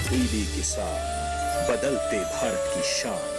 तब्दीली के साथ बदलते भारत की शान।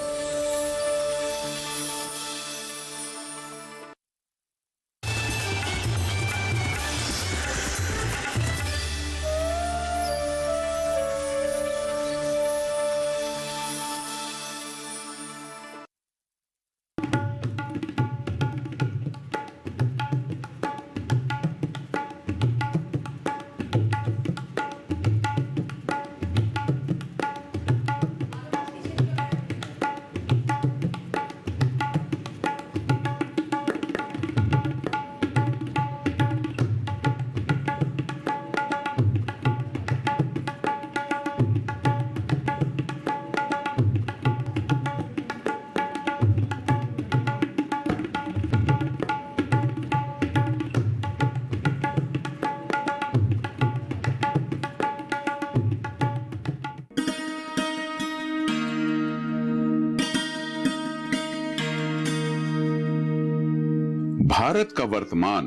भारत का वर्तमान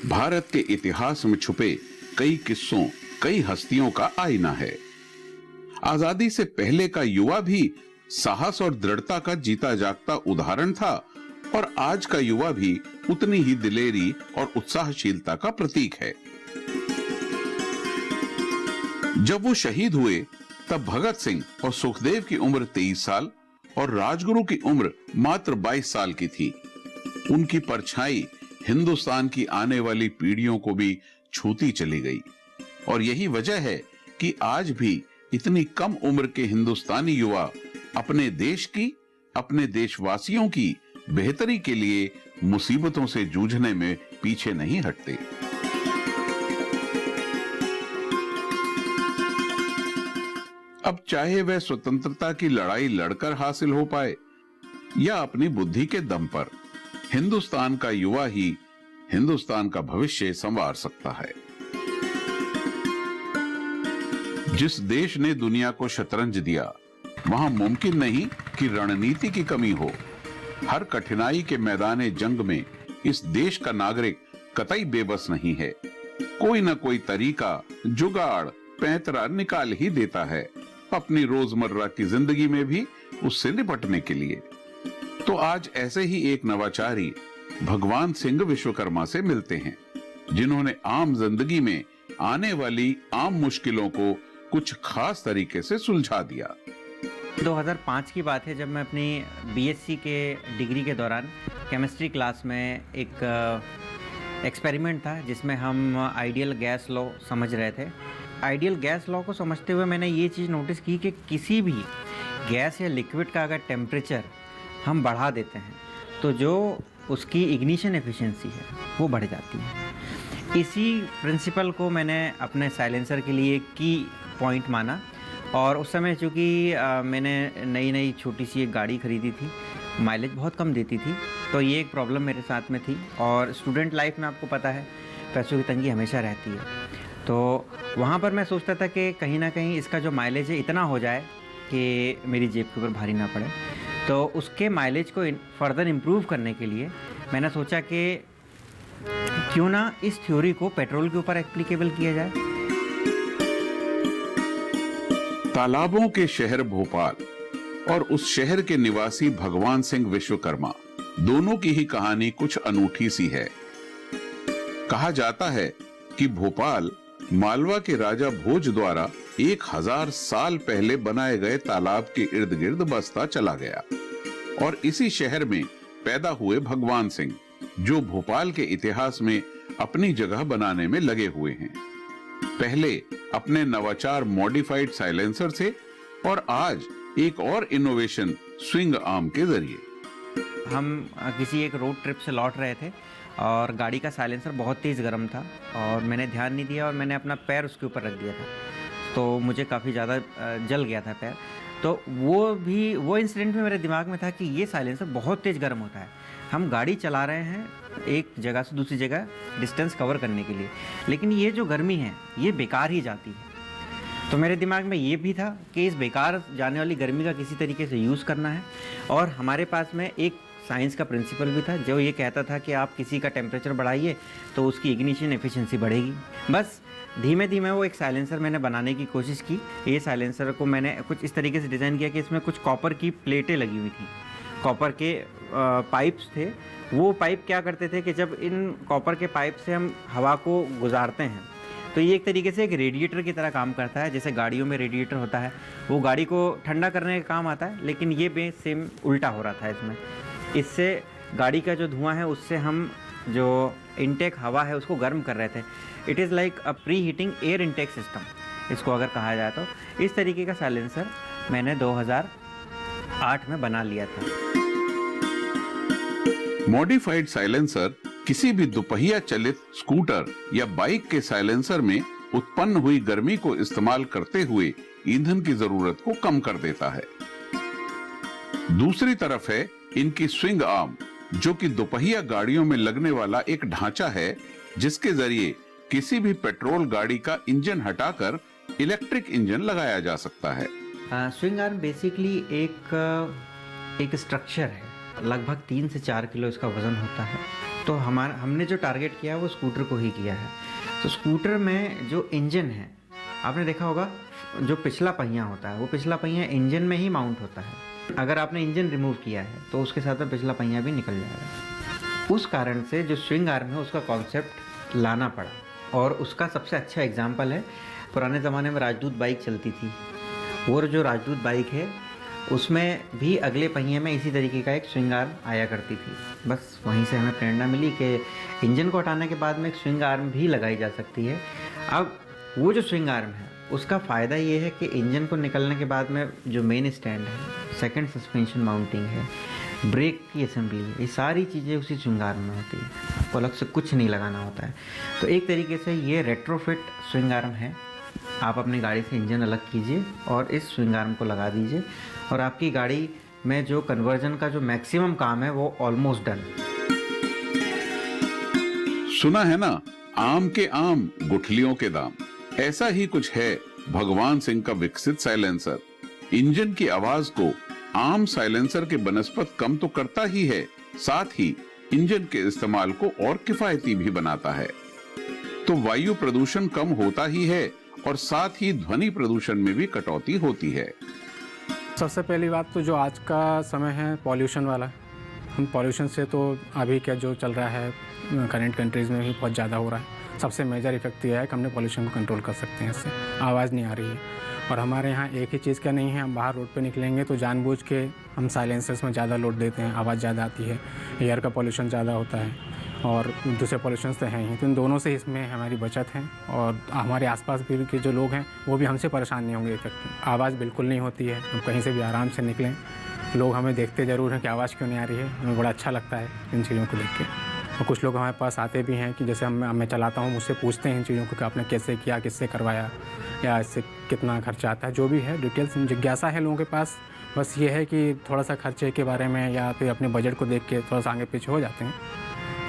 भारत के इतिहास में छुपे कई किस्सों, कई हस्तियों का आईना है। आजादी से पहले का युवा भी साहस और दृढ़ता का जीता जागता उदाहरण था और आज का युवा भी उतनी ही दिलेरी और उत्साहशीलता का प्रतीक है। जब वो शहीद हुए तब भगत सिंह और सुखदेव की उम्र 23 साल और राजगुरु की उम्र मात्र 22 साल की थी। उनकी परछाई हिंदुस्तान की आने वाली पीढ़ियों को भी छूती चली गई और यही वजह है कि आज भी इतनी कम उम्र के हिंदुस्तानी युवा अपने देश की, अपने देशवासियों की बेहतरी के लिए मुसीबतों से जूझने में पीछे नहीं हटते। अब चाहे वह स्वतंत्रता की लड़ाई लड़कर हासिल हो पाए या अपनी बुद्धि के दम पर, हिंदुस्तान का युवा ही हिंदुस्तान का भविष्य संवार सकता है। जिस देश ने दुनिया को शतरंज दिया, वहां मुमकिन नहीं कि रणनीति की कमी हो। हर कठिनाई के मैदाने जंग में इस देश का नागरिक कतई बेबस नहीं है। कोई न कोई तरीका, जुगाड़, पैंतरा निकाल ही देता है अपनी रोजमर्रा की जिंदगी में भी उससे निपटने के लिए। तो आज ऐसे ही एक नवाचारी भगवान सिंह विश्वकर्मा से मिलते हैं, जिन्होंने आम जिंदगी में आने वाली आम मुश्किलों को कुछ खास तरीके से सुलझा दिया। 2005 की बात है, जब मैं अपनी बीएससी के डिग्री के दौरान केमिस्ट्री क्लास में एक एक्सपेरिमेंट था जिसमें हम आइडियल गैस लॉ समझ रहे थे। आइडियल गैस लॉ को समझते हुए मैंने ये चीज़ नोटिस की कि किसी भी गैस या लिक्विड का अगर टेम्परेचर हम बढ़ा देते हैं तो जो उसकी इग्निशन एफिशिएंसी है वो बढ़ जाती है। इसी प्रिंसिपल को मैंने अपने साइलेंसर के लिए की पॉइंट माना और उस समय चूँकि मैंने नई छोटी सी एक गाड़ी ख़रीदी थी, माइलेज बहुत कम देती थी, तो ये एक प्रॉब्लम मेरे साथ में थी। और स्टूडेंट लाइफ में आपको पता है पैसों की तंगी हमेशा रहती है, तो वहाँ पर मैं सोचता था कि कहीं ना कहीं इसका जो माइलेज है इतना हो जाए कि मेरी जेब के ऊपर भारी ना पड़े। तो उसके माइलेज को फर्दर इम्प्रूव करने के लिए मैंने सोचा कि क्यों ना इस थ्योरी को पेट्रोल के ऊपर एप्लीकेबल किया जाए। तालाबों के शहर भोपाल और उस शहर के निवासी भगवान सिंह विश्वकर्मा, दोनों की ही कहानी कुछ अनूठी सी है। कहा जाता है कि भोपाल मालवा के राजा भोज द्वारा 1000 साल पहले बनाए गए तालाब के इर्द गिर्द बसता चला गया और इसी शहर में पैदा हुए भगवान सिंह, जो भोपाल के इतिहास में अपनी जगह बनाने में लगे हुए हैं। पहले अपने नवाचार मॉडिफाइड साइलेंसर से और आज एक और इनोवेशन स्विंग आर्म के जरिए। हम किसी एक रोड ट्रिप से लौट रहे थे और गाड़ी का साइलेंसर बहुत तेज़ गर्म था और मैंने ध्यान नहीं दिया और मैंने अपना पैर उसके ऊपर रख दिया था, तो मुझे काफ़ी ज़्यादा जल गया था पैर। तो वो इंसिडेंट में मेरे दिमाग में था कि ये साइलेंसर बहुत तेज़ गर्म होता है। हम गाड़ी चला रहे हैं एक जगह से दूसरी जगह डिस्टेंस कवर करने के लिए, लेकिन ये जो गर्मी है ये बेकार ही जाती है। तो मेरे दिमाग में ये भी था कि इस बेकार जाने वाली गर्मी का किसी तरीके से यूज़ करना है। और हमारे पास में एक साइंस का प्रिंसिपल भी था जो ये कहता था कि आप किसी का टेम्परेचर बढ़ाइए तो उसकी इग्निशन एफिशिएंसी बढ़ेगी। बस धीमे धीमे वो एक साइलेंसर मैंने बनाने की कोशिश की। ये साइलेंसर को मैंने कुछ इस तरीके से डिज़ाइन किया कि इसमें कुछ कॉपर की प्लेटें लगी हुई थी, कॉपर के पाइप्स थे। वो पाइप क्या करते थे कि जब इन कॉपर के पाइप से हम हवा को गुजारते हैं तो ये एक तरीके से एक रेडिएटर की तरह काम करता है। जैसे गाड़ियों में रेडिएटर होता है, वो गाड़ी को ठंडा करने का काम आता है, लेकिन ये भी सेम उल्टा हो रहा था इसमें। इससे गाड़ी का जो धुआं है उससे हम जो इनटेक हवा है उसको गर्म कर रहे थे। It is like a pre heating air intake system इसको अगर कहा जाए तो। इस तरीके का साइलेंसर मैंने 2008 में बना लिया था। मॉडिफाइड साइलेंसर किसी भी दुपहिया चलित स्कूटर या बाइक के साइलेंसर में उत्पन्न हुई गर्मी को इस्तेमाल करते हुए ईंधन की जरूरत को कम कर देता है। दूसरी तरफ है इनकी स्विंग आर्म, जो कि दुपहिया गाड़ियों में लगने वाला एक ढांचा है जिसके जरिए किसी भी पेट्रोल गाड़ी का इंजन हटाकर इलेक्ट्रिक इंजन लगाया जा सकता है। स्विंग आर्म बेसिकली एक स्ट्रक्चर है, लगभग 3 से 4 किलो इसका वज़न होता है। तो हमने जो टारगेट किया है वो स्कूटर को ही किया है। तो स्कूटर में जो इंजन है, आपने देखा होगा जो पिछला पहिया होता है वो पिछला पहिया इंजन में ही माउंट होता है। अगर आपने इंजन रिमूव किया है तो उसके साथ में पिछला पहिया भी निकल जाएगा। उस कारण से जो स्विंग आर्म है उसका कॉन्सेप्ट लाना पड़ा, और उसका सबसे अच्छा एग्जाम्पल है पुराने ज़माने में राजदूत बाइक चलती थी। वो जो राजदूत बाइक है उसमें भी अगले पहिए में इसी तरीके का एक स्विंग आर्म आया करती थी। बस वहीं से हमें प्रेरणा मिली कि इंजन को हटाने के बाद में एक स्विंग आर्म भी लगाई जा सकती है। अब वो जो स्विंग आर्म है उसका फ़ायदा ये है कि इंजन को निकलने के बाद में जो मेन स्टैंड है, सेकंड सस्पेंशन माउंटिंग है, ब्रेक की असेंबली है, ये सारी चीज़ें उसी स्विंग आर्म में होती है। आपको अलग से कुछ नहीं लगाना होता है। तो एक तरीके से ये रेट्रोफिट स्विंग आर्म है। आप अपनी गाड़ी से इंजन अलग कीजिए और इस स्विंग आर्म को लगा दीजिए, और आपकी गाड़ी में जो कन्वर्जन का जो मैक्सिमम काम है वो ऑलमोस्ट डन। सुना है ना, आम के आम गुठलियों के दाम। ऐसा ही कुछ है भगवान सिंह का विकसित साइलेंसर। इंजन की आवाज को आम साइलेंसर के बनस्पत कम तो करता ही है, साथ ही इंजन के इस्तेमाल को और किफायती भी बनाता है। तो वायु प्रदूषण कम होता ही है और साथ ही ध्वनि प्रदूषण में भी कटौती होती है। सबसे पहली बात तो जो आज का समय है पॉल्यूशन वाला, हम पॉल्यूशन से तो अभी क्या जो चल रहा है करंट कंट्रीज़ में भी बहुत ज़्यादा हो रहा है। सबसे मेजर इफेक्ट यह है कि हमने पॉल्यूशन को कंट्रोल कर सकते हैं, इससे आवाज़ नहीं आ रही है। और हमारे यहाँ एक ही चीज़ का नहीं है, हम बाहर रोड पे निकलेंगे तो जानबूझ के हम साइलेंसर्स में ज़्यादा लोड देते हैं, आवाज़ ज़्यादा आती है, एयर का पॉल्यूशन ज़्यादा होता है और दूसरे पॉल्यूशन तो हैं ही। तो इन दोनों से इसमें हमारी बचत है, और हमारे आसपास भी के जो लोग हैं वो भी हमसे परेशान नहीं होंगे इफेक्ट। आवाज़ बिल्कुल नहीं होती है, हम कहीं से भी आराम से निकलें। लोग हमें देखते ज़रूर हैं कि आवाज़ क्यों नहीं आ रही है, हमें बड़ा अच्छा लगता है इन चीज़ों को देख के। और कुछ लोग हमारे पास आते भी हैं कि जैसे मैं चलाता हूँ, मुझसे पूछते हैं इन चीज़ों को कि आपने कैसे किया, किससे करवाया, या इससे कितना खर्चा आता है, जो भी है डिटेल्स जिज्ञासा है लोगों के पास। बस ये है कि थोड़ा सा खर्चे के बारे में या फिर अपने बजट को देख के थोड़ा सा आगे पीछे हो जाते हैं,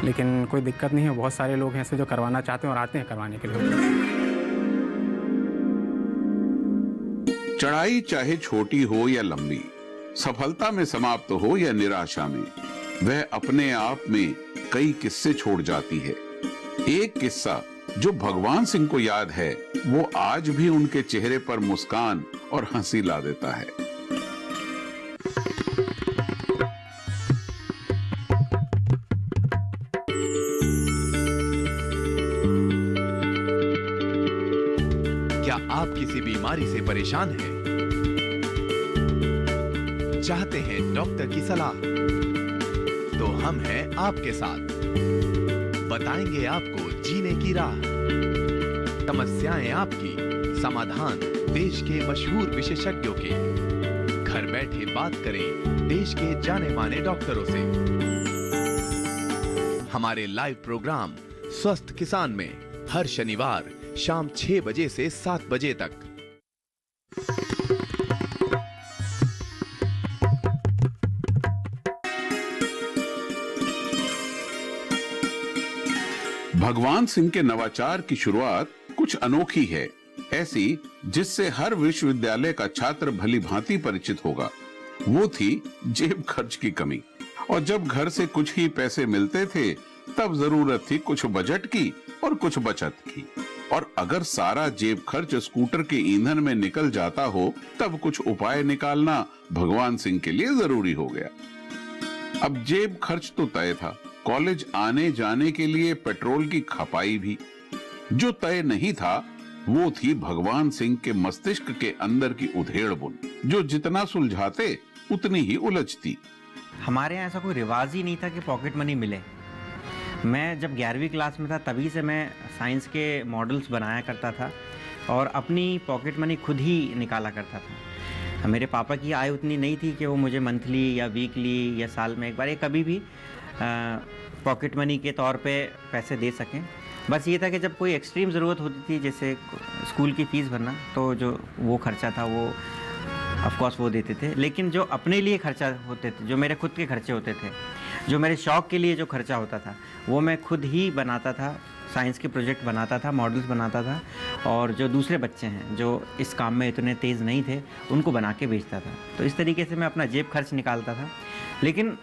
लेकिन कोई दिक्कत नहीं है। बहुत सारे लोग हैं ऐसे जो करवाना चाहते हैं और आते हैं करवाने के लिए। चढ़ाई चाहे छोटी हो या लंबी, सफलता में समाप्त हो या निराशा में, वह अपने आप में कई किस्से छोड़ जाती है। एक किस्सा जो भगवान सिंह को याद है वो आज भी उनके चेहरे पर मुस्कान और हंसी ला देता है। क्या आप किसी बीमारी से परेशान हैं? चाहते हैं डॉक्टर की सलाह? तो हम हैं आपके साथ, बताएंगे आपको जीने की राह। समस्याएं आपकी, समाधान देश के मशहूर विशेषज्ञों के। घर बैठे बात करें देश के जाने माने डॉक्टरों से। हमारे लाइव प्रोग्राम स्वस्थ किसान में हर शनिवार शाम 6 बजे से 7 बजे तक। भगवान सिंह के नवाचार की शुरुआत कुछ अनोखी है, ऐसी जिससे हर विश्वविद्यालय का छात्र भली भांति परिचित होगा। वो थी जेब खर्च की कमी, और जब घर से कुछ ही पैसे मिलते थे तब जरूरत थी कुछ बजट की और कुछ बचत की। और अगर सारा जेब खर्च स्कूटर के ईंधन में निकल जाता हो तब कुछ उपाय निकालना भगवान सिंह के लिए जरूरी हो गया। अब जेब खर्च तो तय था, कॉलेज आने जाने के लिए पेट्रोल की खपाई भी। जो तय नहीं था वो थी भगवान सिंह के मस्तिष्क के अंदर की उधेड़-बुन, जो जितना सुलझाते उतनी ही उलझती। हमारे यहाँ ऐसा कोई रिवाज ही नहीं था कि पॉकेट मनी मिले। मैं जब 11वीं क्लास में था तभी से मैं साइंस के मॉडल्स बनाया करता था और अपनी पॉकेट मनी खुद ही निकाला करता था। मेरे पापा की आय उतनी नहीं थी कि वो मुझे मंथली या वीकली या साल में एक बार या कभी भी पॉकेट मनी के तौर पे पैसे दे सकें। बस ये था कि जब कोई एक्सट्रीम ज़रूरत होती थी, जैसे स्कूल की फ़ीस भरना, तो जो वो खर्चा था वो ऑफ कोर्स वो देते थे। लेकिन जो अपने लिए खर्चा होते थे, जो मेरे खुद के खर्चे होते थे, जो मेरे शौक़ के लिए जो खर्चा होता था, वो मैं खुद ही बनाता था। साइंस के प्रोजेक्ट बनाता था, मॉडल्स बनाता था, और जो दूसरे बच्चे हैं जो इस काम में इतने तेज़ नहीं थे उनको बना के बेचता था। तो इस तरीके से मैं अपना जेब खर्च निकालता था। लेकिन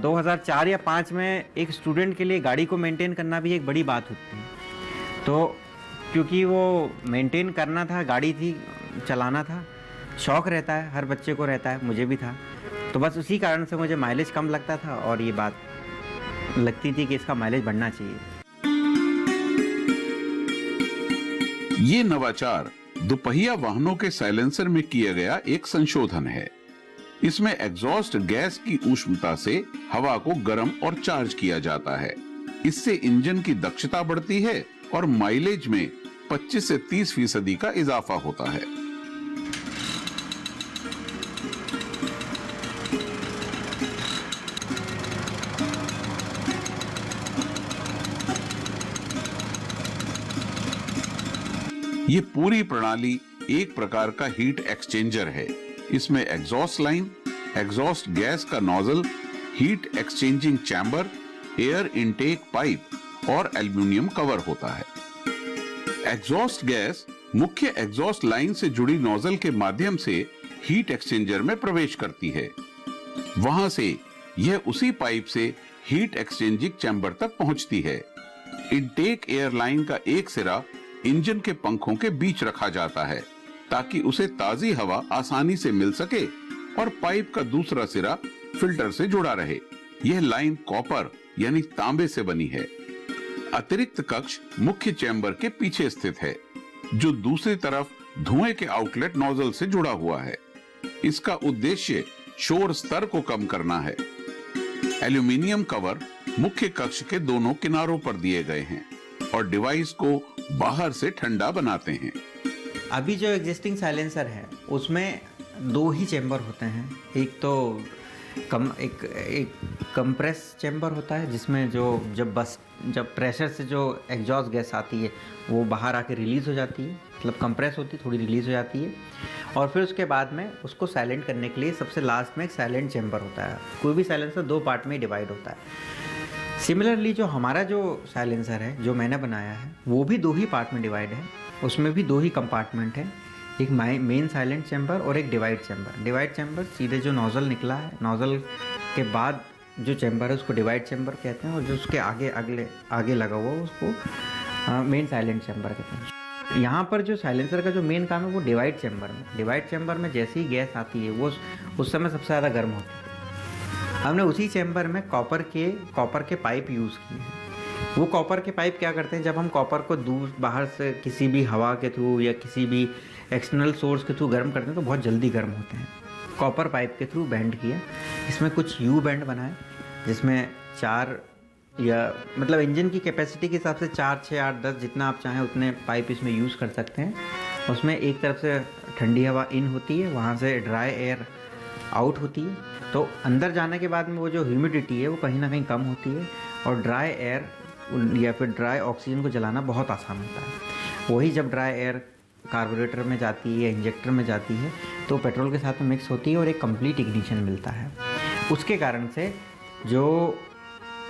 2004 या 5 में एक स्टूडेंट के लिए गाड़ी को मेंटेन करना भी एक बड़ी बात होती है। तो क्योंकि वो मेंटेन करना था, गाड़ी थी, चलाना था, शौक़ रहता है, हर बच्चे को रहता है, मुझे भी था। तो बस उसी कारण से मुझे माइलेज कम लगता था और ये बात लगती थी कि इसका माइलेज बढ़ना चाहिए। ये नवाचार दोपहिया वाहनों के साइलेंसर में किया गया एक संशोधन है। इसमें एग्जॉस्ट गैस की ऊष्मता से हवा को गर्म और चार्ज किया जाता है। इससे इंजन की दक्षता बढ़ती है और माइलेज में 25 से 30% का इजाफा होता है। ये पूरी प्रणाली एक प्रकार का हीट एक्सचेंजर है। इसमें एग्जॉस्ट लाइन, एग्जॉस्ट गैस का nozzle, heat exchanging chamber, air intake pipe और एल्युमिनियम कवर होता है। एग्जॉस्ट गैस मुख्य एग्जॉस्ट लाइन से जुड़ी नोजल के माध्यम से हीट एक्सचेंजर में प्रवेश करती है। वहां से यह उसी पाइप से हीट एक्सचेंजिंग चैम्बर तक पहुंचती है। इनटेक एयर लाइन का एक सिरा इंजन के पंखों के बीच रखा जाता है ताकि उसे ताजी हवा आसानी से मिल सके और पाइप का दूसरा सिरा फिल्टर से जुड़ा रहे। यह लाइन कॉपर यानी तांबे से बनी है। अतिरिक्त कक्ष मुख्य चैम्बर के पीछे स्थित है, जो दूसरी तरफ धुएं के आउटलेट नोजल से जुड़ा हुआ है। इसका उद्देश्य शोर स्तर को कम करना है। एल्यूमीनियम कवर मुख्य कक्ष के दोनों किनारों पर दिए गए हैं और डिवाइस को बाहर से ठंडा बनाते हैं। अभी जो एग्जिस्टिंग साइलेंसर है उसमें 2 ही चैम्बर होते हैं। एक तो एक कंप्रेस चैम्बर होता है जिसमें जब प्रेशर से जो एग्जॉस्ट गैस आती है वो बाहर आके रिलीज़ हो जाती है, मतलब कंप्रेस होती है, थोड़ी रिलीज़ हो जाती है। और फिर उसके बाद में उसको साइलेंट करने के लिए सबसे लास्ट में एक साइलेंट चैम्बर होता है। कोई भी साइलेंसर 2 पार्ट में डिवाइड होता है। सिमिलरली जो हमारा जो साइलेंसर है जो मैंने बनाया है वो भी 2 ही पार्ट में डिवाइड है। उसमें भी 2 ही कंपार्टमेंट है, एक मेन साइलेंट चैम्बर और एक डिवाइड चैम्बर। डिवाइड चैम्बर सीधे जो नोजल निकला है, नोजल के बाद जो चैम्बर है उसको डिवाइड चैम्बर कहते हैं, और जो उसके आगे लगा हुआ उसको मेन साइलेंट चैम्बर कहते हैं। यहाँ पर जो साइलेंसर का जो मेन काम है वो डिवाइड चैम्बर में जैसे ही गैस आती है वो उस समय सबसे ज़्यादा गर्म होती है। हमने उसी चैम्बर में कॉपर के पाइप यूज़ किए हैं। वो कॉपर के पाइप क्या करते हैं, जब हम कॉपर को दूर बाहर से किसी भी हवा के थ्रू या किसी भी एक्सटर्नल सोर्स के थ्रू गर्म करते हैं तो बहुत जल्दी गर्म होते हैं। कॉपर पाइप के थ्रू बेंड किया, इसमें कुछ यू बेंड बनाए जिसमें 4 या मतलब इंजन की कैपेसिटी के हिसाब से 4, 6, 8, 10 जितना आप चाहें उतने पाइप इसमें यूज़ कर सकते हैं। उसमें एक तरफ से ठंडी हवा इन होती है, वहाँ से ड्राई एयर आउट होती है। तो अंदर जाने के बाद में वो जो ह्यूमिडिटी है वो कहीं ना कहीं कम होती है और ड्राई एयर या फिर ड्राई ऑक्सीजन को जलाना बहुत आसान होता है। वही जब ड्राई एयर कार्बोरेटर में जाती है या इंजेक्टर में जाती है तो पेट्रोल के साथ में मिक्स होती है और एक कंप्लीट इग्निशन मिलता है। उसके कारण से जो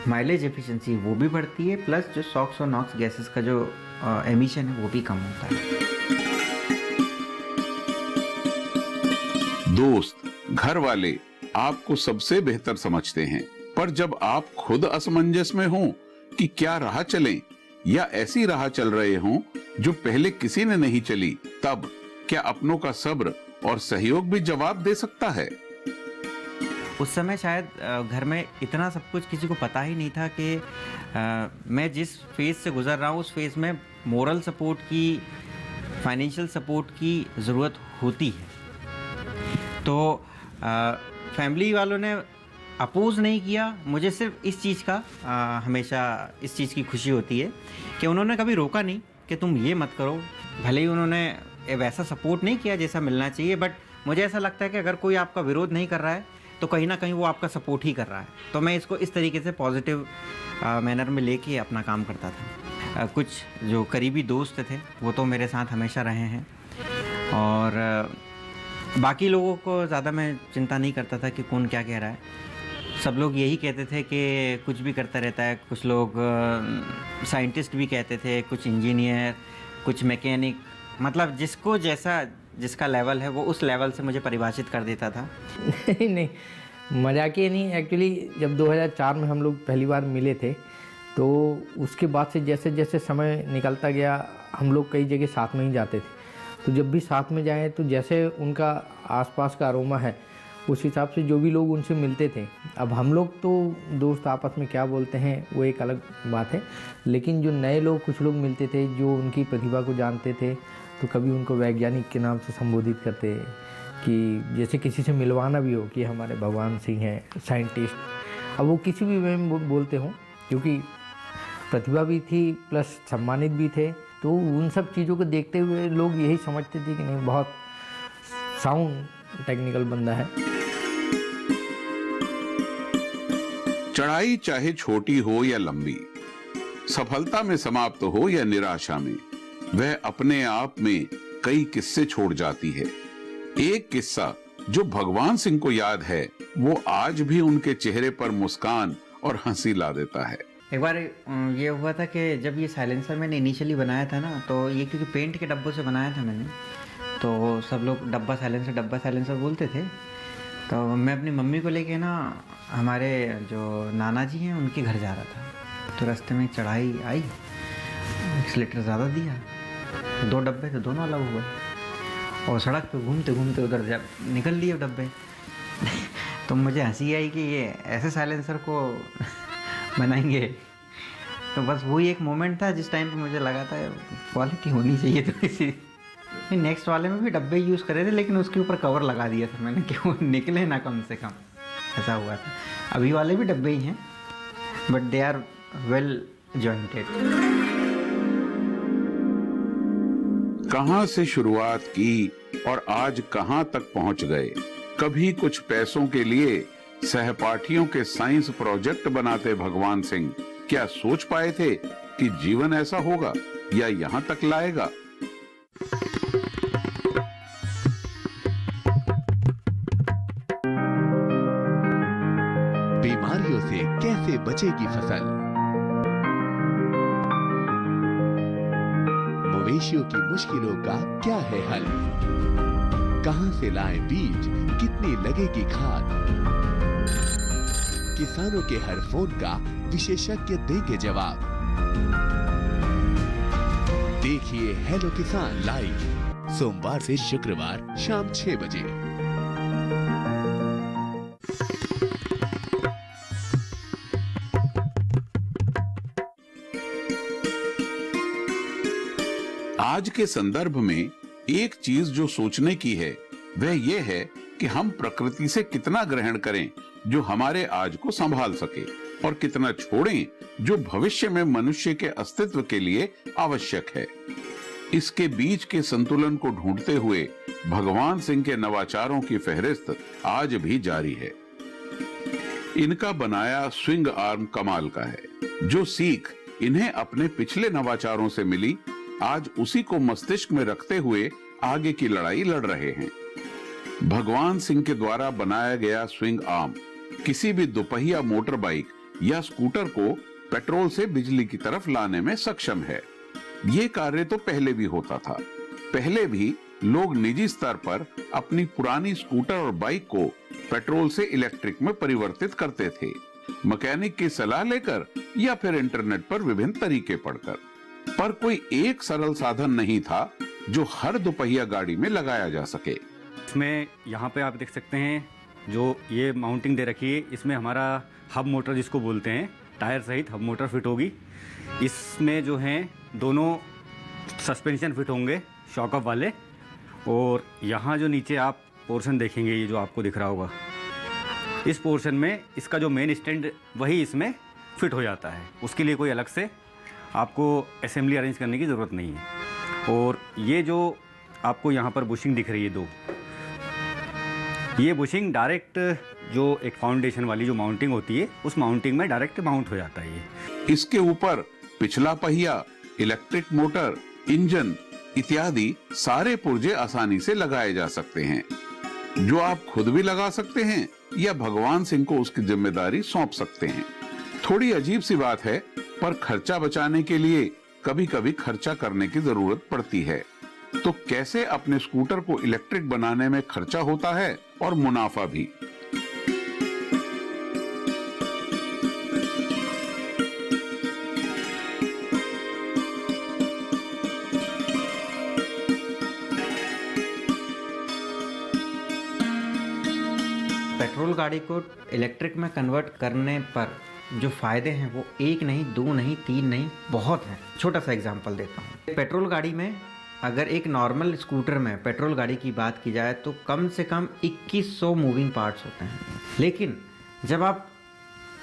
माइलेज एफिशिएंसी वो भी बढ़ती है, प्लस जो सॉक्स और नॉक्स गैसेस का जो एमिशन है वो भी कम होता है। दोस्त, घर वाले आपको सबसे बेहतर समझते हैं, पर जब आप खुद असमंजस में हो कि क्या राह चलें या ऐसी राह चल रहे हों जो पहले किसी ने नहीं चली, तब क्या अपनों का सब्र और सहयोग भी जवाब दे सकता है? उस समय शायद घर में इतना सब कुछ किसी को पता ही नहीं था कि मैं जिस फेज़ से गुजर रहा हूँ उस फेज़ में मोरल सपोर्ट की, फाइनेंशियल सपोर्ट की ज़रूरत होती है। तो फैमिली वालों ने अपोज़ नहीं किया, मुझे सिर्फ इस चीज़ का हमेशा इस चीज़ की खुशी होती है कि उन्होंने कभी रोका नहीं कि तुम ये मत करो। भले ही उन्होंने वैसा सपोर्ट नहीं किया जैसा मिलना चाहिए, बट मुझे ऐसा लगता है कि अगर कोई आपका विरोध नहीं कर रहा है तो कहीं ना कहीं वो आपका सपोर्ट ही कर रहा है। तो मैं इसको इस तरीके से पॉजिटिव मैनर में लेके अपना काम करता था। कुछ जो करीबी दोस्त थे वो तो मेरे साथ हमेशा रहे हैं, और बाकी लोगों को ज़्यादा मैं चिंता नहीं करता था कि कौन क्या कह रहा है। सब लोग यही कहते थे कि कुछ भी करता रहता है। कुछ लोग साइंटिस्ट भी कहते थे, कुछ इंजीनियर, कुछ मैकेनिक, मतलब जिसको जैसा जिसका लेवल है वो उस लेवल से मुझे परिभाषित कर देता था। नहीं, मजाकिया नहीं। एक्चुअली जब 2004 में हम लोग पहली बार मिले थे तो उसके बाद से जैसे जैसे समय निकलता गया हम लोग कई जगह साथ में ही जाते थे। तो जब भी साथ में जाएं तो जैसे उनका आसपास का अरोमा है उस हिसाब से जो भी लोग उनसे मिलते थे। अब हम लोग तो दोस्त आपस में क्या बोलते हैं वो एक अलग बात है, लेकिन जो नए लोग कुछ लोग मिलते थे जो उनकी प्रतिभा को जानते थे तो कभी उनको वैज्ञानिक के नाम से संबोधित करते, कि जैसे किसी से मिलवाना भी हो कि हमारे भगवान सिंह हैं साइंटिस्ट। अब वो किसी भी वे में बोलते हों, क्योंकि प्रतिभा भी थी प्लस सम्मानित भी थे, तो उन सब चीज़ों को देखते हुए लोग यही समझते थे कि नहीं, बहुत साउंड टेक्निकल बंदा है। चढ़ाई चाहे छोटी हो या लंबी, सफलता में समाप्त हो या निराशा में, वह अपने आप में कई किस्से छोड़ जाती है। एक किस्सा जो भगवान सिंह को याद है वो आज भी उनके चेहरे पर मुस्कान और हंसी ला देता है। एक बार ये हुआ था कि जब ये साइलेंसर मैंने इनिशियली बनाया था ना, तो ये क्योंकि पेंट के डब्बों से बनाया था मैंने, तो सब लोग डब्बा साइलेंसर बोलते थे। तो मैं अपनी मम्मी को लेके ना हमारे जो नाना जी हैं उनके घर जा रहा था। तो रास्ते में चढ़ाई आई, एक्सीलेटर ज़्यादा दिया, 2 डब्बे थे दोनों अलग हुए, और सड़क पे घूमते घूमते उधर जब निकल लिए डब्बे। तो मुझे हंसी आई कि ये ऐसे साइलेंसर को बनाएंगे। तो बस वही एक मोमेंट था जिस टाइम पे मुझे लगा था क्वालिटी होनी चाहिए थोड़ी सी। नेक्स्ट वाले में भी डब्बे यूज़ करे थे, लेकिन उसके ऊपर कवर लगा दिया था मैंने कि वो निकले ना कम से कम, ऐसा हुआ था। अभी वाले भी डब्बे ही हैं, but they are well jointed. कहां से शुरुआत की और आज कहां तक पहुंच गए। कभी कुछ पैसों के लिए सहपाठियों के साइंस प्रोजेक्ट बनाते भगवान सिंह क्या सोच पाए थे कि जीवन ऐसा होगा या यहां तक लाएगा। बीमारियों से कैसे बचेगी फसल, मवेशियों की मुश्किलों का क्या है हल, कहां से लाएं बीज, कितनी लगेगी खाद, किसानों के हर फोन का विशेषज्ञ देंगे जवाब। देखिए हेलो किसान लाइव सोमवार से शुक्रवार शाम 6 बजे। आज के संदर्भ में एक चीज जो सोचने की है वह यह है कि हम प्रकृति से कितना ग्रहण करें जो हमारे आज को संभाल सके, और कितना छोड़ें जो भविष्य में मनुष्य के अस्तित्व के लिए आवश्यक है। इसके बीच के संतुलन को ढूंढते हुए भगवान सिंह के नवाचारों की फहरिस्त आज भी जारी है। इनका बनाया स्विंग आर्म कमाल का है। जो सीख इन्हें अपने पिछले नवाचारों से मिली, आज उसी को मस्तिष्क में रखते हुए आगे की लड़ाई लड़ रहे हैं। भगवान सिंह के द्वारा बनाया गया स्विंग आर्म किसी भी दोपहिया मोटर बाइक या स्कूटर को पेट्रोल से बिजली की तरफ लाने में सक्षम है। ये कार्य तो पहले भी होता था। पहले भी लोग निजी स्तर पर अपनी पुरानी स्कूटर और बाइक को पेट्रोल से इलेक्ट्रिक में परिवर्तित करते थे, मैकेनिक की सलाह लेकर या फिर इंटरनेट पर विभिन्न तरीके पढ़कर। पर कोई एक सरल साधन नहीं था जो हर दोपहिया गाड़ी में लगाया जा सके। इसमें यहाँ पे आप देख सकते हैं जो ये माउंटिंग दे रखी है, इसमें हमारा हब मोटर जिसको बोलते हैं, टायर सहित हब मोटर फिट होगी। इसमें जो हैं दोनों सस्पेंशन फिट होंगे शॉकअप वाले, और यहाँ जो नीचे आप पोर्शन देखेंगे, ये जो आपको दिख रहा होगा, इस पोर्शन में इसका जो मेन स्टैंड वही इसमें फिट हो जाता है। उसके लिए कोई अलग से आपको असेंबली अरेंज करने की ज़रूरत नहीं है। और ये जो आपको यहाँ पर बुशिंग दिख रही है दो, ये बुशिंग डायरेक्ट जो एक फाउंडेशन वाली जो माउंटिंग होती है, उस माउंटिंग में डायरेक्ट माउंट हो जाता है ये। इसके ऊपर पिछला पहिया, इलेक्ट्रिक मोटर, इंजन इत्यादि सारे पुर्जे आसानी से लगाए जा सकते हैं, जो आप खुद भी लगा सकते हैं या भगवान सिंह को उसकी जिम्मेदारी सौंप सकते हैं। थोड़ी अजीब सी बात है, पर खर्चा बचाने के लिए कभी कभी खर्चा करने की जरूरत पड़ती है। तो कैसे अपने स्कूटर को इलेक्ट्रिक बनाने में खर्चा होता है और मुनाफा भी। पेट्रोल गाड़ी को इलेक्ट्रिक में कन्वर्ट करने पर जो फ़ायदे हैं वो एक नहीं, दो नहीं, तीन नहीं, बहुत हैं। छोटा सा एग्जांपल देता हूँ। पेट्रोल गाड़ी में अगर एक नॉर्मल स्कूटर में पेट्रोल गाड़ी की बात की जाए तो कम से कम 2100 मूविंग पार्ट्स होते हैं, लेकिन जब आप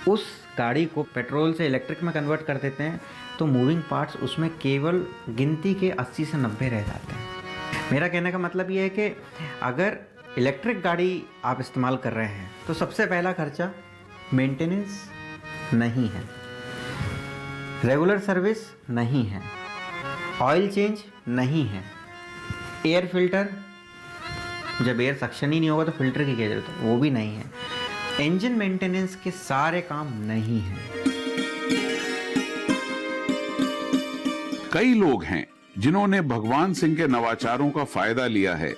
उस गाड़ी को पेट्रोल से इलेक्ट्रिक में कन्वर्ट कर देते हैं तो मूविंग पार्ट्स उसमें केवल गिनती के 80 से 90 रह जाते हैं। मेरा कहने का मतलब ये है कि अगर इलेक्ट्रिक गाड़ी आप इस्तेमाल कर रहे हैं तो सबसे पहला खर्चा मेंटेनेंस नहीं है, रेगुलर सर्विस नहीं है, ऑयल चेंज नहीं है, एयर फिल्टर, जब एयर सक्शन ही नहीं होगा तो फिल्टर की क्या जरूरत है, वो भी नहीं है, इंजन मेंटेनेंस के सारे काम नहीं हैं। कई लोग हैं जिन्होंने भगवान सिंह के नवाचारों का फायदा लिया है,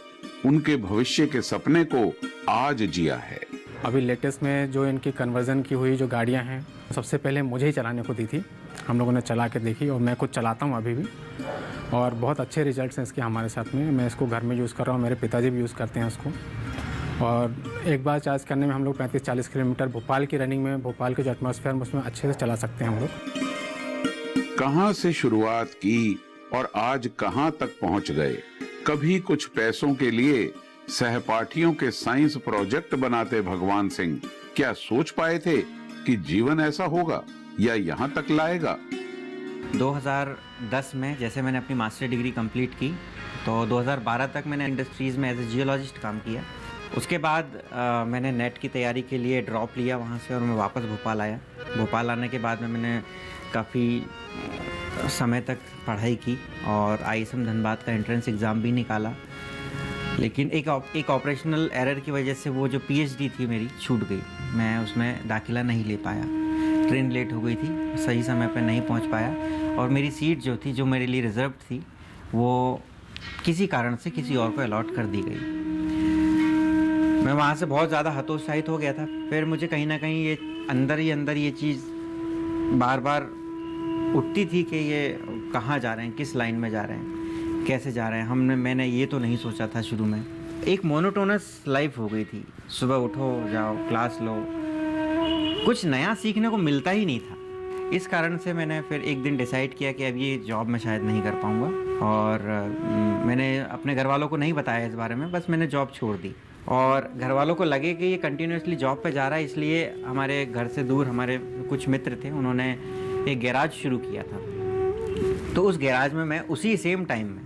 उनके भविष्य के सपने को आज जिया है। अभी लेटेस्ट में जो इनकी कन्वर्जन की हुई जो गाड़ियां हैं, सबसे पहले मुझे ही चलाने को दी थी, हम लोगों ने चला के देखी और मैं खुद चलाता हूं अभी भी, और बहुत अच्छे रिजल्ट्स हैं इसके हमारे साथ में। मैं इसको घर में यूज़ कर रहा हूं, मेरे पिताजी भी यूज़ करते हैं उसको। और एक बार चार्ज करने में हम लोग 35-40 किलोमीटर भोपाल की रनिंग में, भोपाल के जो एटमॉस्फेयर में, उसमें अच्छे से चला सकते हैं हम लोग। कहां से शुरुआत की और आज कहां तक पहुंच गए। कभी कुछ पैसों के लिए सहपाठियों के साइंस प्रोजेक्ट बनाते भगवान सिंह क्या सोच पाए थे कि जीवन ऐसा होगा या यहाँ तक लाएगा। 2010 में जैसे मैंने अपनी मास्टर डिग्री कंप्लीट की तो 2012 तक मैंने इंडस्ट्रीज़ में एज ए जियोलॉजिस्ट काम किया। उसके बाद मैंने नेट की तैयारी के लिए ड्रॉप लिया वहाँ से और मैं वापस भोपाल आया। भोपाल आने के बाद में मैंने काफ़ी समय तक पढ़ाई की और ISM धनबाद का एंट्रेंस एग्ज़ाम भी निकाला, लेकिन एक ऑपरेशनल एरर की वजह से वो जो PhD थी मेरी छूट गई। मैं उसमें दाखिला नहीं ले पाया, ट्रेन लेट हो गई थी, सही समय पर नहीं पहुंच पाया और मेरी सीट जो थी, जो मेरे लिए रिज़र्व थी, वो किसी कारण से किसी और को अलॉट कर दी गई। मैं वहाँ से बहुत ज़्यादा हतोत्साहित हो गया था। फिर मुझे कहीं ना कहीं ये अंदर ही अंदर ये चीज़ बार बार उठती थी कि ये कहाँ जा रहे हैं, किस लाइन में जा रहे हैं, कैसे जा रहे हैं। मैंने ये तो नहीं सोचा था शुरू में। एक मोनोटोनस लाइफ हो गई थी, सुबह उठो, जाओ, क्लास लो, कुछ नया सीखने को मिलता ही नहीं था। इस कारण से मैंने फिर एक दिन डिसाइड किया कि अब ये जॉब मैं शायद नहीं कर पाऊँगा और मैंने अपने घर वालों को नहीं बताया इस बारे में, बस मैंने जॉब छोड़ दी। और घर वालों को लगे कि ये कंटिन्यूसली जॉब पे जा रहा है, इसलिए हमारे घर से दूर हमारे कुछ मित्र थे, उन्होंने एक गैराज शुरू किया था। तो उस गैराज में मैं उसी सेम टाइम में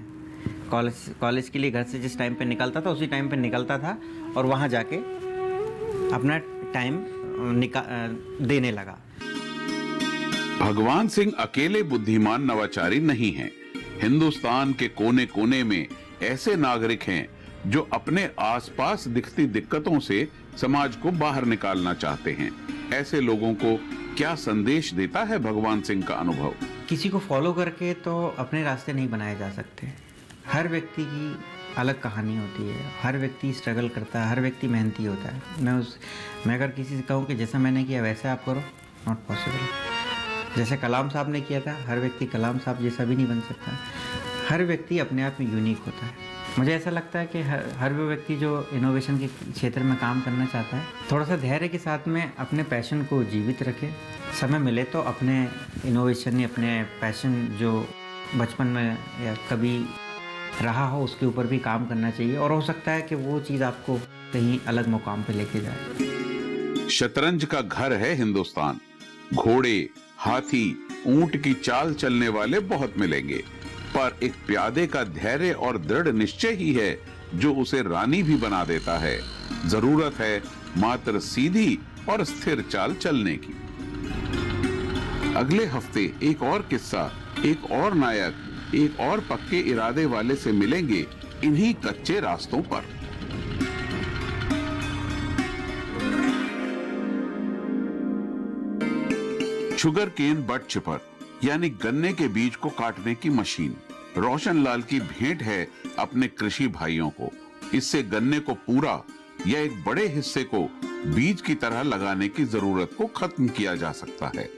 कॉलेज के लिए घर से जिस टाइम पे निकलता था उसी टाइम पे निकलता था और वहाँ जाके अपना टाइम देने लगा। भगवान सिंह अकेले बुद्धिमान नवाचारी नहीं हैं। हिंदुस्तान के कोने कोने में ऐसे नागरिक हैं जो अपने आसपास दिखती दिक्कतों से समाज को बाहर निकालना चाहते हैं। ऐसे लोगों को क्या संदेश देता है भगवान सिंह का अनुभव? किसी को फॉलो करके तो अपने रास्ते नहीं बनाए जा सकते। हर व्यक्ति की अलग कहानी होती है, हर व्यक्ति स्ट्रगल करता है, हर व्यक्ति मेहनती होता है। मैं अगर किसी से कहूँ कि जैसा मैंने किया वैसे आप करो, नॉट पॉसिबल। जैसे कलाम साहब ने किया था, हर व्यक्ति कलाम साहब जैसा भी नहीं बन सकता। हर व्यक्ति अपने आप में यूनिक होता है। मुझे ऐसा लगता है कि हर वो व्यक्ति जो इनोवेशन के क्षेत्र में काम करना चाहता है, थोड़ा सा धैर्य के साथ में अपने पैशन को जीवित रखे। समय मिले तो अपने इनोवेशन या अपने पैशन जो बचपन में या कभी रहा हो उसके ऊपर भी काम करना चाहिए, और हो सकता है कि वो चीज़ आपको कहीं अलग मुकाम पे लेके जाए। शतरंज का घर है हिंदुस्तान। घोड़े, हाथी, ऊंट की चाल चलने वाले बहुत मिलेंगे, पर एक प्यादे का धैर्य और दृढ़ निश्चय ही है जो उसे रानी भी बना देता है। जरूरत है मात्र सीधी और स्थिर चाल चलने की। अगले हफ्ते एक और किस्सा, एक और नायक, एक और पक्के इरादे वाले से मिलेंगे इन्हीं कच्चे रास्तों पर। शुगर केन बट चिपर यानी गन्ने के बीज को काटने की मशीन रोशनलाल की भेंट है अपने कृषि भाइयों को। इससे गन्ने को पूरा या एक बड़े हिस्से को बीज की तरह लगाने की जरूरत को खत्म किया जा सकता है।